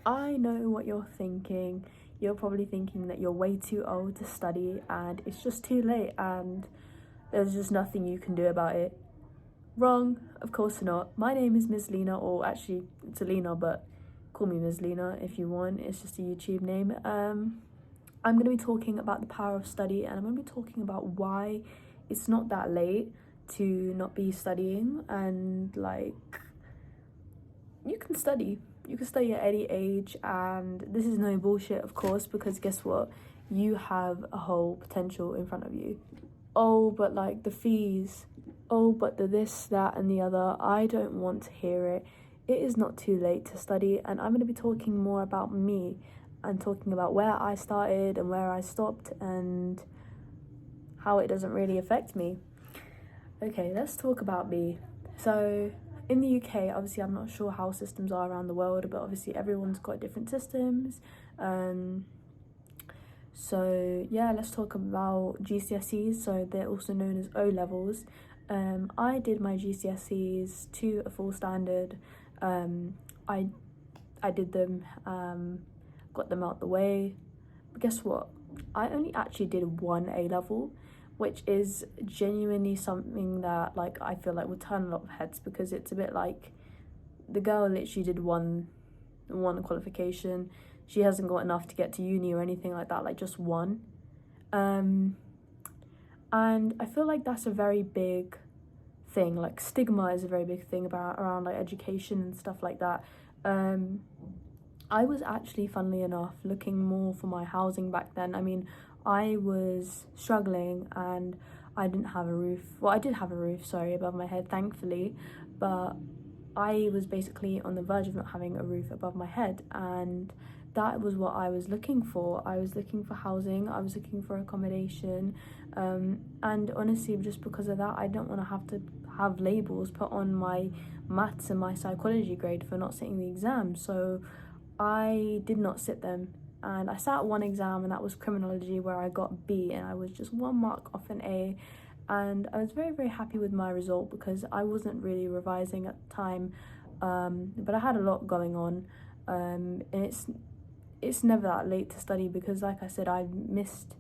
I know what you're thinking. You're probably thinking that you're way too old to study and it's just too late and there's just nothing you can do about it. Wrong, of course not. My name is Ms. Lena, or actually it's Alina, but call me Ms. Lena if you want. It's just a YouTube name. I'm going to be talking about the power of study, and I'm going to be talking about why it's not that late to not be studying, and like you can study. You can study at any age, and this is no bullshit, of course, because guess what? You have a whole potential in front of you. Oh, but like the fees. Oh, but the this, that, and the other. I don't want to hear it. It is not too late to study, and I'm going to be talking more about me and talking about where I started and where I stopped and how it doesn't really affect me. Okay, let's talk about me. So, in the UK, obviously, I'm not sure how systems are around the world, but obviously, everyone's got different systems. So, yeah, let's talk about GCSEs. So, they're also known as O levels. I did my GCSEs to a full standard. I did them, got them out the way. But guess what? I only actually did one A level, which is genuinely something that like I feel like would turn a lot of heads, because it's a bit like the girl literally did one qualification. She hasn't got enough to get to uni or anything like that, like just one. And I feel like that's a very big thing. Like stigma is a very big thing about around like education and stuff like that. I was actually, funnily enough, looking more for my housing back then. I mean, I was struggling and I didn't have a roof. Well, I did have a roof, sorry, above my head, thankfully, but I was basically on the verge of not having a roof above my head, and that was what I was looking for. I was looking for housing, I was looking for accommodation, and honestly, just because of that, I don't want to have labels put on my maths and my psychology grade for not sitting the exam. So I did not sit them, and I sat one exam, and that was criminology, where I got B, and I was just 1 mark off an A. And I was very, very happy with my result because I wasn't really revising at the time, but I had a lot going on, and it's never that late to study, because like I said, I missed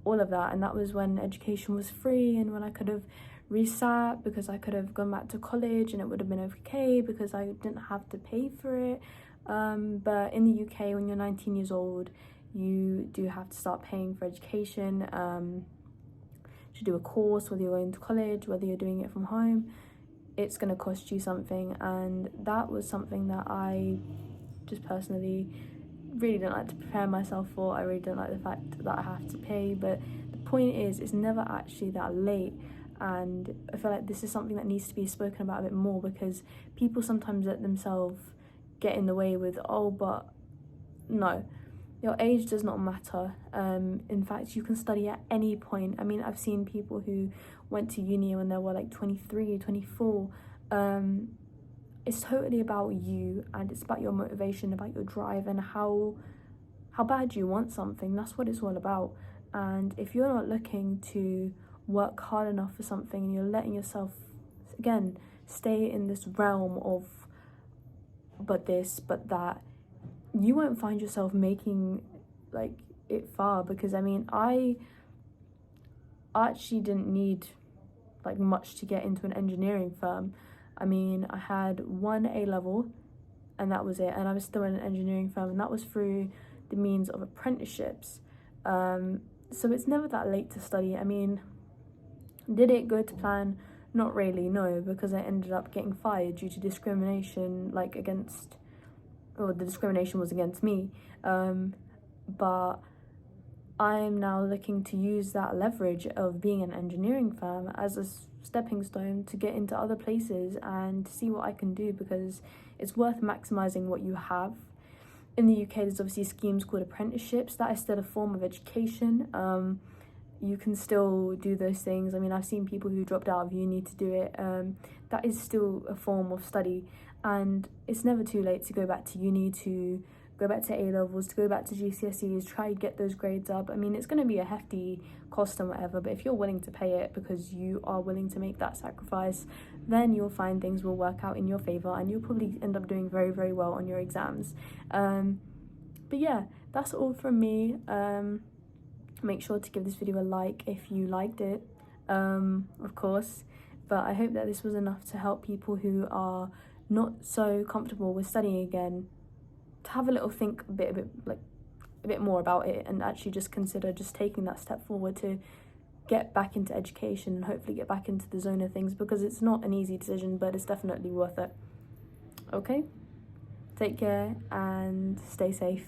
all of that, and that was when education was free and when I could have resat, because I could have gone back to college and it would have been okay because I didn't have to pay for it. But in the UK, when you're 19 years old, you do have to start paying for education, to do a course, whether you're going to college, whether you're doing it from home. It's going to cost you something, and that was something that I just personally really don't like to prepare myself for. I really don't like the fact that I have to pay, but the point is, it's never actually that late. And I feel like this is something that needs to be spoken about a bit more, because people sometimes let themselves get in the way with, oh, but no, your age does not matter. In fact, you can study at any point. I mean, I've seen people who went to uni when they were like 23, 24. It's totally about you, and it's about your motivation, about your drive, and how bad you want something. That's what it's all about. And if you're not looking to work hard enough for something, and you're letting yourself, again, stay in this realm of but this, but that, you won't find yourself making like it far. Because I mean, I actually didn't need like much to get into an engineering firm. I mean, I had one A level and that was it, and I was still in an engineering firm, and that was through the means of apprenticeships. So it's never that late to study. I mean, did it go to plan? Not really, no, because I ended up getting fired due to discrimination, like against, or the discrimination was against me. But I'm now looking to use that leverage of being an engineering firm as a stepping stone to get into other places and see what I can do, because it's worth maximizing what you have. In the UK, there's obviously schemes called apprenticeships. That is still a form of education. You can still do those things. I mean, I've seen people who dropped out of uni to do it. That is still a form of study, and it's never too late to go back to uni, to go back to A-levels, to go back to GCSEs, try and get those grades up. I mean, it's going to be a hefty cost and whatever, but if you're willing to pay it because you are willing to make that sacrifice, then you'll find things will work out in your favor and you'll probably end up doing very, very well on your exams. But yeah, that's all from me. Make sure to give this video a like if you liked it, of course. But I hope that this was enough to help people who are not so comfortable with studying again to have a little think a bit more about it, and actually just consider just taking that step forward to get back into education and hopefully get back into the zone of things, because it's not an easy decision, but it's definitely worth it. Okay, take care and stay safe.